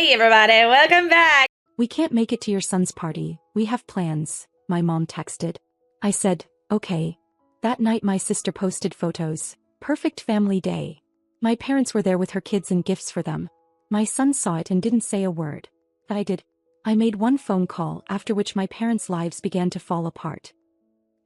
Hey everybody, welcome back! We can't make it to your son's party. We have plans, my mom texted. I said, okay. That night my sister posted photos. Perfect family day. My parents were there with her kids and gifts for them. My son saw it and didn't say a word. I did. I made one phone call, after which my parents' lives began to fall apart.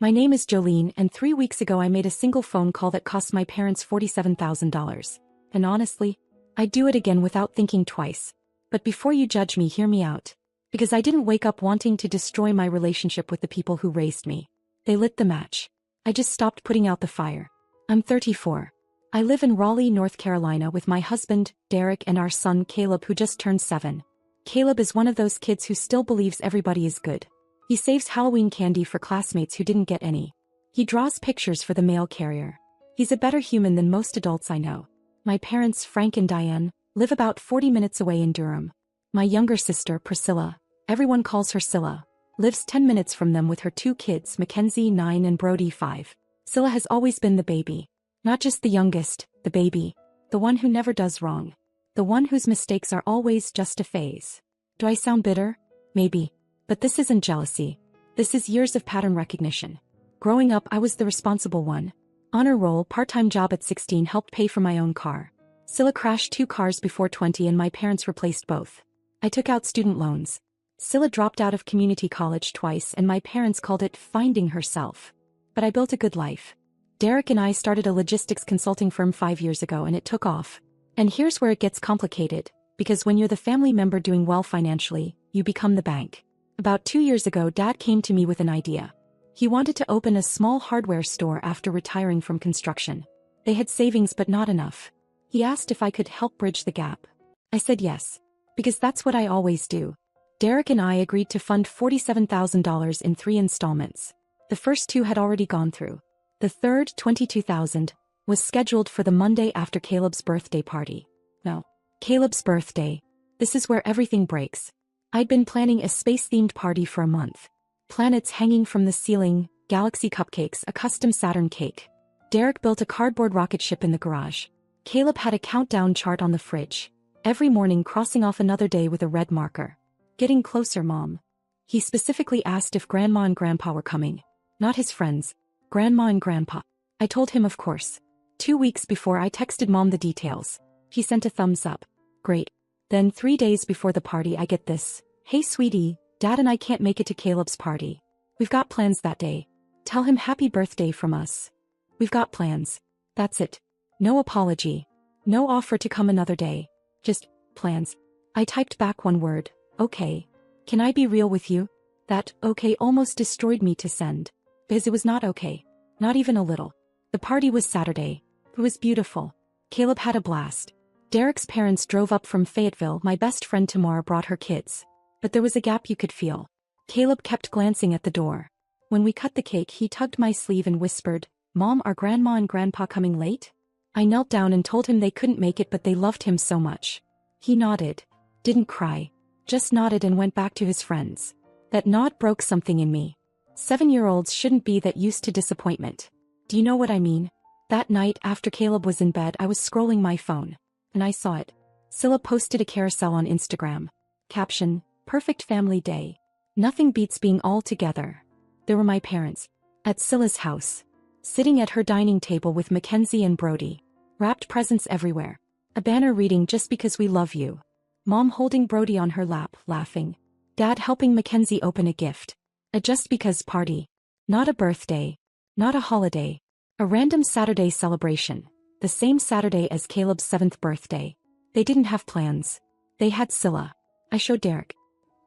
My name is Jolene, and 3 weeks ago I made a single phone call that cost my parents $47,000. And honestly, I'd do it again without thinking twice. But before you judge me, hear me out. Because I didn't wake up wanting to destroy my relationship with the people who raised me. They lit the match. I just stopped putting out the fire. I'm 34. I live in Raleigh, North Carolina with my husband, Derek, and our son, Caleb, who just turned 7. Caleb is one of those kids who still believes everybody is good. He saves Halloween candy for classmates who didn't get any. He draws pictures for the mail carrier. He's a better human than most adults I know. My parents, Frank and Diane, live about 40 minutes away in Durham. My younger sister, Priscilla, everyone calls her Scylla, lives 10 minutes from them with her 2 kids, Mackenzie 9 and Brody 5. Scylla has always been the baby. Not just the youngest, the baby. The one who never does wrong. The one whose mistakes are always just a phase. Do I sound bitter? Maybe. But this isn't jealousy. This is years of pattern recognition. Growing up, I was the responsible one. Honor roll, part-time job at 16 helped pay for my own car. Scylla crashed 2 cars before 20 and my parents replaced both. I took out student loans. Scylla dropped out of community college twice and my parents called it finding herself. But I built a good life. Derek and I started a logistics consulting firm 5 years ago and it took off. And here's where it gets complicated, because when you're the family member doing well financially, you become the bank. About 2 years ago, Dad came to me with an idea. He wanted to open a small hardware store after retiring from construction. They had savings but not enough. He asked if I could help bridge the gap. I said yes. Because that's what I always do. Derek and I agreed to fund $47,000 in 3 installments. The first 2 had already gone through. The third, $22,000, was scheduled for the Monday after Caleb's birthday party. No. Caleb's birthday. This is where everything breaks. I'd been planning a space-themed party for a month. Planets hanging from the ceiling, galaxy cupcakes, a custom Saturn cake. Derek built a cardboard rocket ship in the garage. Caleb had a countdown chart on the fridge. Every morning crossing off another day with a red marker. Getting closer, Mom. He specifically asked if Grandma and Grandpa were coming. Not his friends. Grandma and Grandpa. I told him of course. 2 weeks before I texted Mom the details. He sent a thumbs up. Great. Then 3 days before the party I get this. Hey sweetie, Dad and I can't make it to Caleb's party. We've got plans that day. Tell him happy birthday from us. We've got plans. That's it. No apology. No offer to come another day. Just, plans. I typed back one word, okay. Can I be real with you? That, okay, almost destroyed me to send. Because it was not okay. Not even a little. The party was Saturday. It was beautiful. Caleb had a blast. Derek's parents drove up from Fayetteville. My best friend Tamara brought her kids. But there was a gap you could feel. Caleb kept glancing at the door. When we cut the cake, he tugged my sleeve and whispered, Mom, are Grandma and Grandpa coming late? I knelt down and told him they couldn't make it, but they loved him so much. He nodded. Didn't cry. Just nodded and went back to his friends. That nod broke something in me. 7-year-olds shouldn't be that used to disappointment. Do you know what I mean? That night after Caleb was in bed, I was scrolling my phone. And I saw it. Scylla posted a carousel on Instagram. Caption, perfect family day. Nothing beats being all together. There were my parents. At Scylla's house. Sitting at her dining table with Mackenzie and Brody. Wrapped presents everywhere. A banner reading just because we love you. Mom holding Brody on her lap, laughing. Dad helping Mackenzie open a gift. A just because party. Not a birthday. Not a holiday. A random Saturday celebration. The same Saturday as Caleb's 7th birthday. They didn't have plans. They had Scylla. I showed Derek.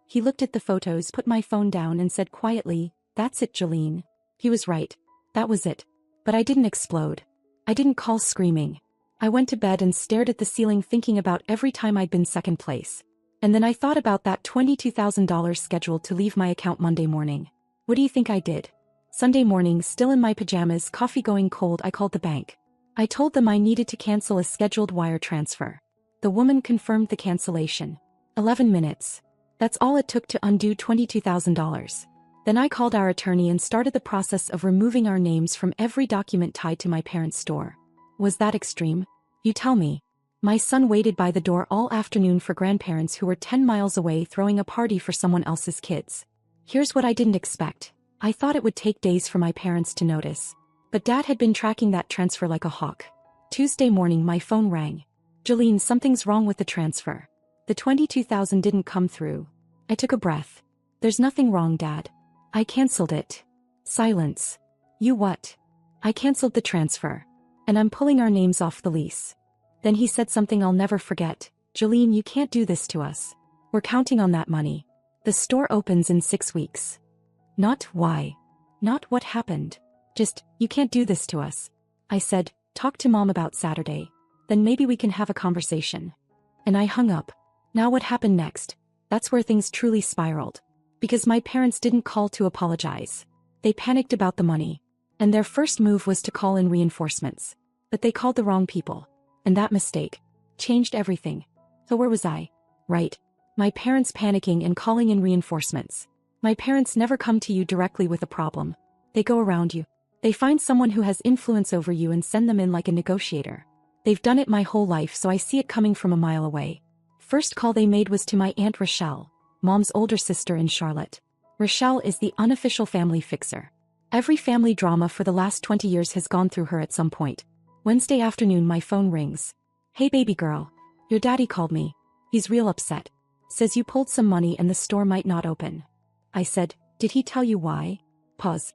He looked at the photos, put my phone down and said quietly, that's it, Jolene. He was right. That was it. But I didn't explode. I didn't call screaming. I went to bed and stared at the ceiling thinking about every time I'd been second place. And then I thought about that $22,000 scheduled to leave my account Monday morning. What do you think I did? Sunday morning, still in my pajamas, coffee going cold, I called the bank. I told them I needed to cancel a scheduled wire transfer. The woman confirmed the cancellation. 11 minutes. That's all it took to undo $22,000. Then I called our attorney and started the process of removing our names from every document tied to my parents' store. Was that extreme? You tell me. My son waited by the door all afternoon for grandparents who were 10 miles away throwing a party for someone else's kids. Here's what I didn't expect. I thought it would take days for my parents to notice. But Dad had been tracking that transfer like a hawk. Tuesday morning my phone rang. Jolene, something's wrong with the transfer. The $22,000 didn't come through. I took a breath. There's nothing wrong, Dad. I canceled it. Silence. You what? I canceled the transfer. And I'm pulling our names off the lease. Then he said something I'll never forget. Jolene, you can't do this to us. We're counting on that money. The store opens in 6 weeks. Not why. Not what happened. Just, you can't do this to us. I said, talk to Mom about Saturday. Then maybe we can have a conversation. And I hung up. Now what happened next? That's where things truly spiraled. Because my parents didn't call to apologize. They panicked about the money. And their first move was to call in reinforcements. But they called the wrong people. And that mistake changed everything. So where was I? Right. My parents panicking and calling in reinforcements. My parents never come to you directly with a problem. They go around you. They find someone who has influence over you and send them in like a negotiator. They've done it my whole life, so I see it coming from a mile away. First call they made was to my Aunt Rochelle, Mom's older sister in Charlotte. Rochelle is the unofficial family fixer. Every family drama for the last 20 years has gone through her at some point. Wednesday afternoon my phone rings. Hey baby girl. Your daddy called me. He's real upset. Says you pulled some money and the store might not open. I said, did he tell you why? Pause.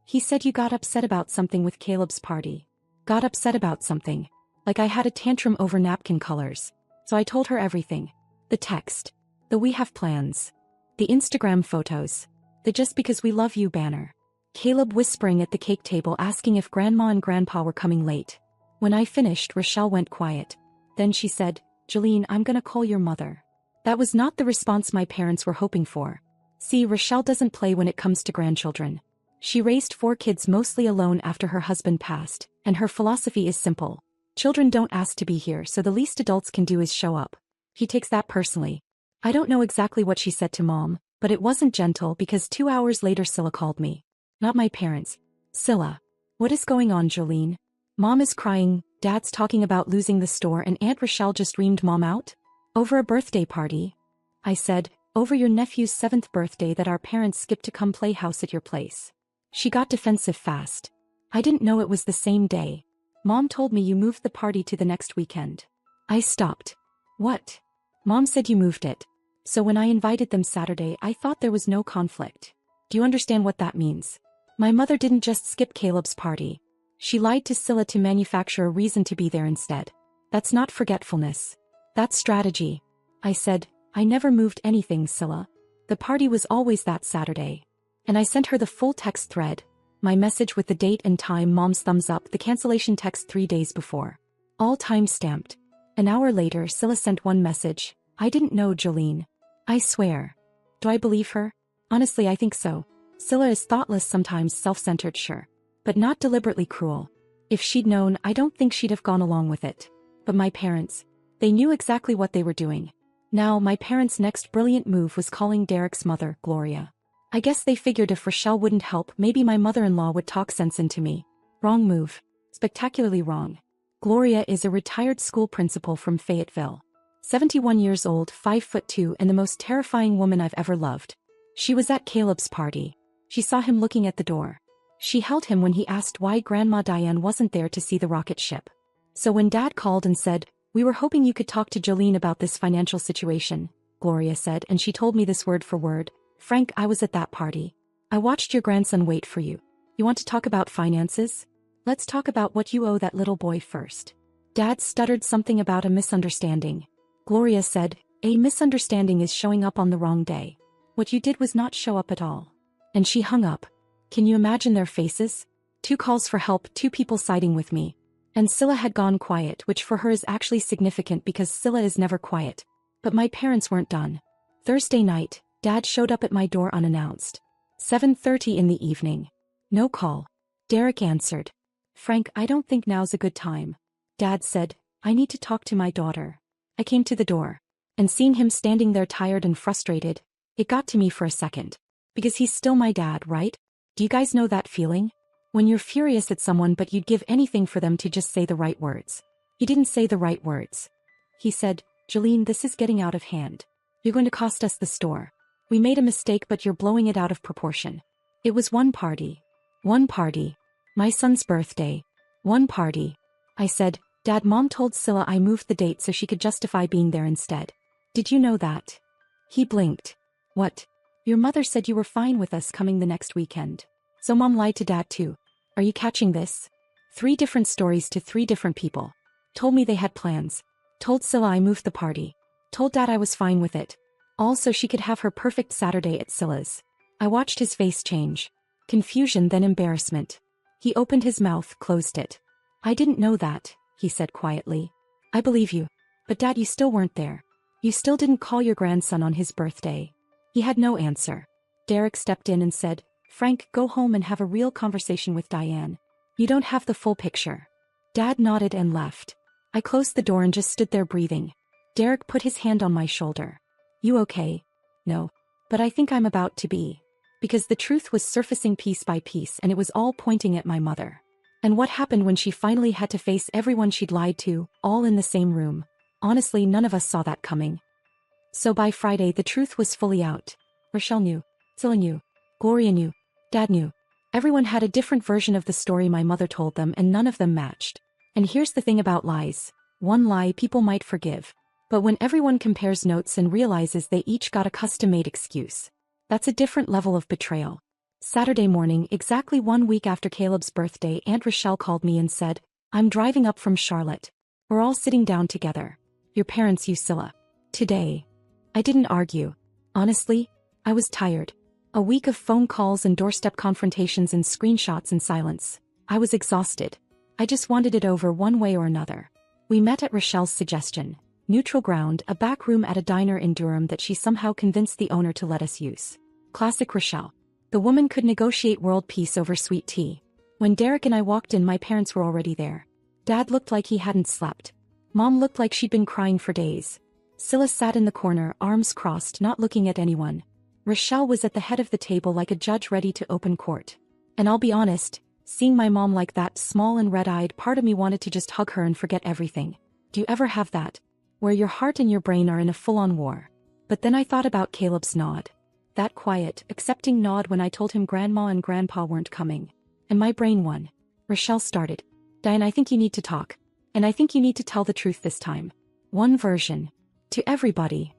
He said you got upset about something with Caleb's party. Got upset about something. Like I had a tantrum over napkin colors. So I told her everything. The text. The we have plans. The Instagram photos. The just because we love you banner. Caleb whispering at the cake table asking if Grandma and Grandpa were coming late. When I finished, Rochelle went quiet. Then she said, Jolene, I'm gonna call your mother. That was not the response my parents were hoping for. See, Rochelle doesn't play when it comes to grandchildren. She raised 4 kids mostly alone after her husband passed, and her philosophy is simple. Children don't ask to be here, so the least adults can do is show up. He takes that personally. I don't know exactly what she said to Mom, but it wasn't gentle because 2 hours later Scylla called me. Not my parents. Scylla. What is going on, Jolene? Mom is crying, Dad's talking about losing the store, and Aunt Rochelle just reamed Mom out? Over a birthday party? I said, over your nephew's 7th birthday that our parents skipped to come play house at your place. She got defensive fast. I didn't know it was the same day. Mom told me you moved the party to the next weekend. I stopped. What? Mom said you moved it. So when I invited them Saturday, I thought there was no conflict. Do you understand what that means? My mother didn't just skip Caleb's party. She lied to Scylla to manufacture a reason to be there instead. That's not forgetfulness. That's strategy. I said, I never moved anything, Scylla. The party was always that Saturday. And I sent her the full text thread. My message with the date and time, Mom's thumbs up, the cancellation text 3 days before. All time-stamped. An hour later, Scylla sent one message. I didn't know, Jolene. I swear. Do I believe her? Honestly, I think so. Scylla is thoughtless, sometimes self-centered, sure. But not deliberately cruel. If she'd known, I don't think she'd have gone along with it. But my parents, they knew exactly what they were doing. Now, my parents' next brilliant move was calling Derek's mother, Gloria. I guess they figured if Rochelle wouldn't help, maybe my mother-in-law would talk sense into me. Wrong move. Spectacularly wrong. Gloria is a retired school principal from Fayetteville. 71 years old, 5'2", and the most terrifying woman I've ever loved. She was at Caleb's party. She saw him looking at the door. She held him when he asked why Grandma Diane wasn't there to see the rocket ship. So when Dad called and said, we were hoping you could talk to Jolene about this financial situation, Gloria said, and she told me this word for word. Frank, I was at that party. I watched your grandson wait for you. You want to talk about finances? Let's talk about what you owe that little boy first. Dad stuttered something about a misunderstanding. Gloria said, a misunderstanding is showing up on the wrong day. What you did was not show up at all. And she hung up. Can you imagine their faces? 2 calls for help, 2 people siding with me. And Scylla had gone quiet, which for her is actually significant because Scylla is never quiet. But my parents weren't done. Thursday night, Dad showed up at my door unannounced. 7:30 in the evening. No call. Derek answered. Frank, I don't think now's a good time. Dad said, I need to talk to my daughter. I came to the door. And seeing him standing there tired and frustrated, it got to me for a second. Because he's still my dad, right? Do you guys know that feeling? When you're furious at someone but you'd give anything for them to just say the right words. He didn't say the right words. He said, "Jolene, this is getting out of hand. You're going to cost us the store. We made a mistake, but you're blowing it out of proportion." It was one party. One party. My son's birthday. One party. I said, "Dad, Mom told Scylla I moved the date so she could justify being there instead. Did you know that?" He blinked. "What? Your mother said you were fine with us coming the next weekend. So Mom lied to Dad too. Are you catching this? 3 different stories to 3 different people. Told me they had plans. Told Scylla I moved the party. Told Dad I was fine with it. All so she could have her perfect Saturday at Scylla's." I watched his face change. Confusion, then embarrassment. He opened his mouth, closed it. "I didn't know that," he said quietly. "I believe you. But Dad, you still weren't there. You still didn't call your grandson on his birthday." He had no answer. Derek stepped in and said, "Frank, go home and have a real conversation with Diane. You don't have the full picture." Dad nodded and left. I closed the door and just stood there breathing. Derek put his hand on my shoulder. "You okay?" "No. But I think I'm about to be." Because the truth was surfacing piece by piece, and it was all pointing at my mother. And what happened when she finally had to face everyone she'd lied to, all in the same room? Honestly, none of us saw that coming. So by Friday, the truth was fully out. Rochelle knew. Scylla knew. Gloria knew. Dad knew. Everyone had a different version of the story my mother told them, and none of them matched. And here's the thing about lies. One lie people might forgive. But when everyone compares notes and realizes they each got a custom-made excuse, that's a different level of betrayal. Saturday morning, exactly 1 week after Caleb's birthday, Aunt Rochelle called me and said, "I'm driving up from Charlotte. We're all sitting down together. Your parents use Scylla. Today." I didn't argue. Honestly, I was tired. A week of phone calls and doorstep confrontations and screenshots and silence. I was exhausted. I just wanted it over one way or another. We met at Rochelle's suggestion. Neutral ground, a back room at a diner in Durham that she somehow convinced the owner to let us use. Classic Rochelle. The woman could negotiate world peace over sweet tea. When Derek and I walked in, my parents were already there. Dad looked like he hadn't slept. Mom looked like she'd been crying for days. Scylla sat in the corner, arms crossed, not looking at anyone. Rochelle was at the head of the table like a judge ready to open court. And I'll be honest, seeing my mom like that, small and red-eyed, part of me wanted to just hug her and forget everything. Do you ever have that? Where your heart and your brain are in a full-on war? But then I thought about Caleb's nod. That quiet, accepting nod when I told him Grandma and Grandpa weren't coming. And my brain won. Rochelle started. "Diane, I think you need to talk. And I think you need to tell the truth this time. One version. To everybody."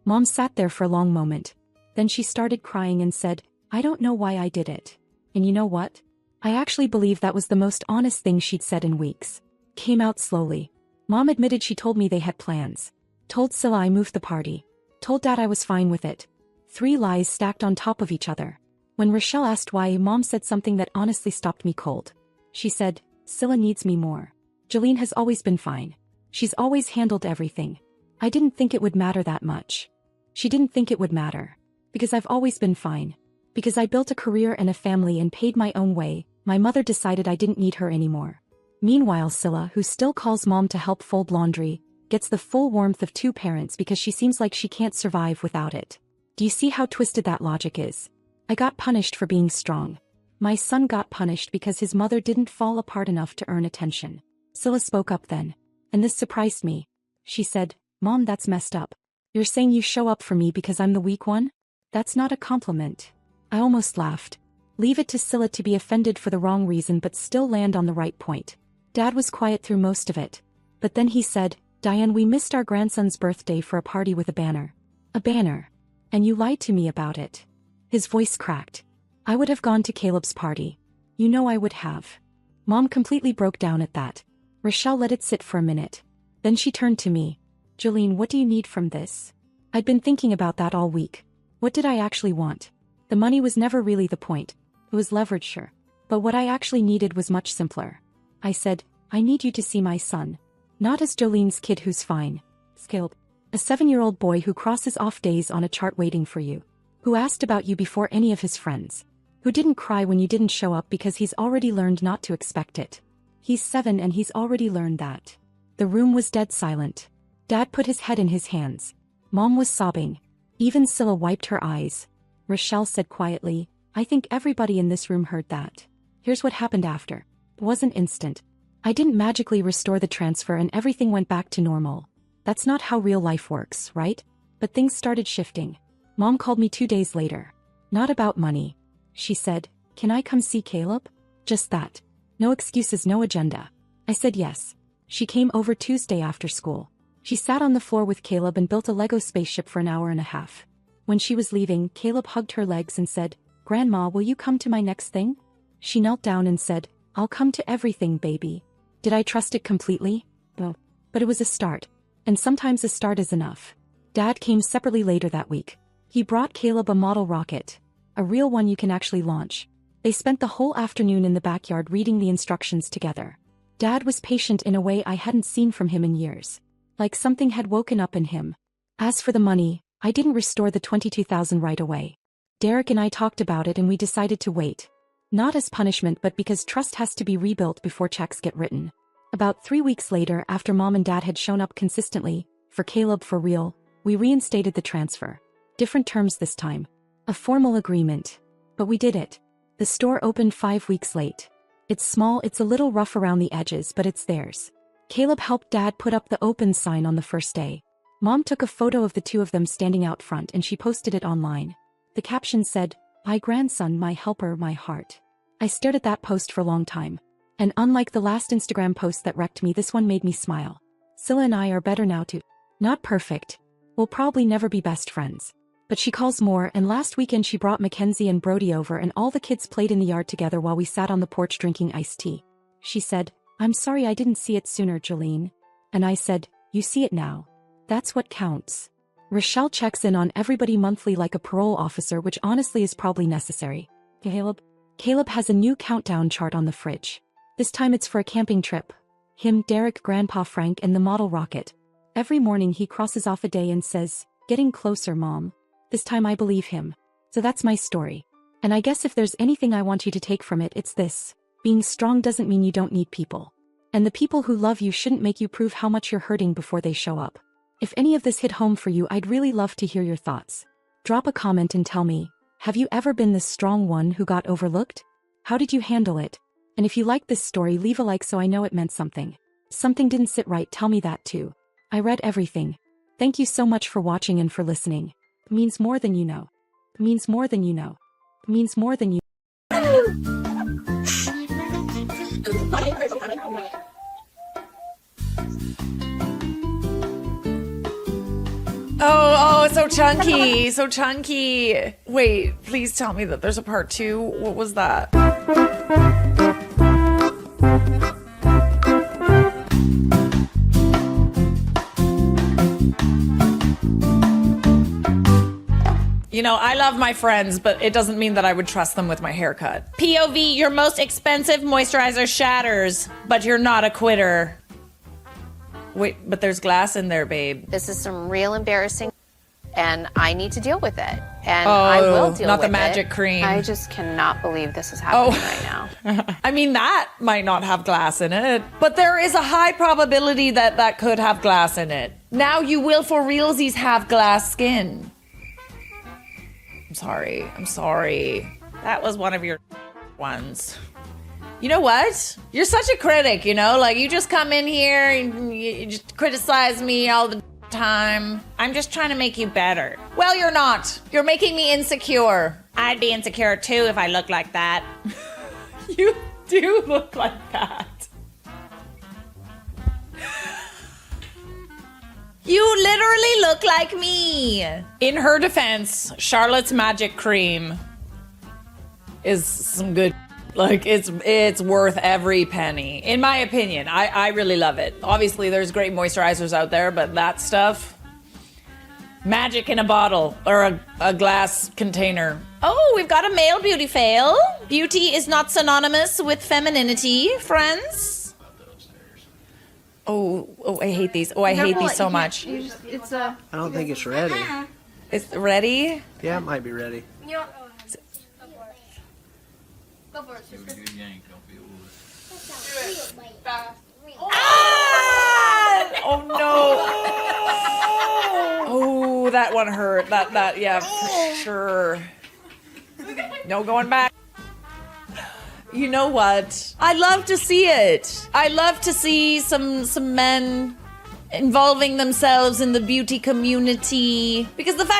Mom sat there for a long moment. Then she started crying and said, "I don't know why I did it." And you know what? I actually believe that was the most honest thing she'd said in weeks. Came out slowly. Mom admitted she told me they had plans. Told Scylla I moved the party. Told Dad I was fine with it. 3 lies stacked on top of each other. When Rochelle asked why, Mom said something that honestly stopped me cold. She said, "Scylla needs me more. Jolene has always been fine. She's always handled everything. I didn't think it would matter that much." She didn't think it would matter. Because I've always been fine. Because I built a career and a family and paid my own way, my mother decided I didn't need her anymore. Meanwhile, Scylla, who still calls Mom to help fold laundry, gets the full warmth of 2 parents because she seems like she can't survive without it. Do you see how twisted that logic is? I got punished for being strong. My son got punished because his mother didn't fall apart enough to earn attention. Scylla spoke up then. And this surprised me. She said, "Mom, that's messed up. You're saying you show up for me because I'm the weak one? That's not a compliment." I almost laughed. Leave it to Scylla to be offended for the wrong reason but still land on the right point. Dad was quiet through most of it. But then he said, "Diane, we missed our grandson's birthday for a party with a banner." "A banner? And you lied to me about it." His voice cracked. "I would have gone to Caleb's party. You know I would have." Mom completely broke down at that. Rochelle let it sit for a minute. Then she turned to me. "Jolene, what do you need from this?" I'd been thinking about that all week. What did I actually want? The money was never really the point. It was leverage, sure. But what I actually needed was much simpler. I said, "I need you to see my son. Not as Jolene's kid who's fine. Skilled. A 7-year-old boy who crosses off days on a chart waiting for you. Who asked about you before any of his friends. Who didn't cry when you didn't show up because he's already learned not to expect it. He's 7 and he's already learned that." The room was dead silent. Dad put his head in his hands. Mom was sobbing. Even Scylla wiped her eyes. Rochelle said quietly, "I think everybody in this room heard that. Here's what happened after. It wasn't instant. I didn't magically restore the transfer and everything went back to normal. That's not how real life works, right? But things started shifting. Mom called me 2 days later. Not about money. She said, "Can I come see Caleb?" Just that. No excuses, no agenda. I said yes. She came over Tuesday after school. She sat on the floor with Caleb and built a Lego spaceship for an hour and a half. When she was leaving, Caleb hugged her legs and said, "Grandma, will you come to my next thing?" She knelt down and said, "I'll come to everything, baby." Did I trust it completely? No. But it was a start. And sometimes a start is enough. Dad came separately later that week. He brought Caleb a model rocket. A real one you can actually launch. They spent the whole afternoon in the backyard reading the instructions together. Dad was patient in a way I hadn't seen from him in years. Like something had woken up in him. As for the money, I didn't restore the $22,000 right away. Derek and I talked about it and we decided to wait. Not as punishment but because trust has to be rebuilt before checks get written. About 3 weeks later, after Mom and Dad had shown up consistently, for Caleb for real, we reinstated the transfer. Different terms this time. A formal agreement. But we did it. The store opened 5 weeks late. It's small, it's a little rough around the edges, but it's theirs. Caleb helped Dad put up the open sign on the first day. Mom took a photo of the two of them standing out front and she posted it online. The caption said, "My grandson, my helper, my heart." I stared at that post for a long time. And unlike the last Instagram post that wrecked me, this one made me smile. Scylla and I are better now too. Not perfect. We'll probably never be best friends. But she calls more, and last weekend she brought Mackenzie and Brody over and all the kids played in the yard together while we sat on the porch drinking iced tea. She said, "I'm sorry I didn't see it sooner, Jolene." And I said, "You see it now. That's what counts." Rochelle checks in on everybody monthly like a parole officer, which honestly is probably necessary. Caleb has a new countdown chart on the fridge. This time it's for a camping trip. Him, Derek, Grandpa Frank, and the model rocket. Every morning he crosses off a day and says, "Getting closer, Mom." This time I believe him. So that's my story. And I guess if there's anything I want you to take from it, it's this. Being strong doesn't mean you don't need people. And the people who love you shouldn't make you prove how much you're hurting before they show up. If any of this hit home for you, I'd really love to hear your thoughts. Drop a comment and tell me, have you ever been the strong one who got overlooked? How did you handle it? And if you liked this story, leave a like so I know it meant something. Something didn't sit right, tell me that too. I read everything. Thank you so much for watching and for listening. It means more than you know. It means more than you know. It means more than you Oh, so chunky, so chunky. Wait, please tell me that there's a part 2. What was that? You know, I love my friends, but it doesn't mean that I would trust them with my haircut. POV, your most expensive moisturizer shatters, but you're not a quitter. Wait, but there's glass in there, babe. This is some real embarrassing, and I need to deal with it. And I will deal with it. Not the magic cream. I just cannot believe this is happening right now. I mean, that might not have glass in it, but there is a high probability that that could have glass in it. Now you will for realsies have glass skin. I'm sorry. That was one of your ones. You know what? You're such a critic, you know? Like, you just come in here and you just criticize me all the time. I'm just trying to make you better. Well, you're not. You're making me insecure. I'd be insecure too if I looked like that. You do look like that. You literally look like me. In her defense, Charlotte's magic cream is some good. Like, it's worth every penny, in my opinion. I really love it. Obviously, there's great moisturizers out there, but that stuff, magic in a bottle or a glass container. Oh, we've got a male beauty fail. Beauty is not synonymous with femininity, friends. Oh, I hate these. Oh, I hate these so much. I don't think it's ready. It's ready? Yeah, it might be ready. Go for it, sister. Ah! Oh no! Oh, that one hurt. Yeah, for sure. No going back. You know what? I love to see it. I love to see some men involving themselves in the beauty community, because the fact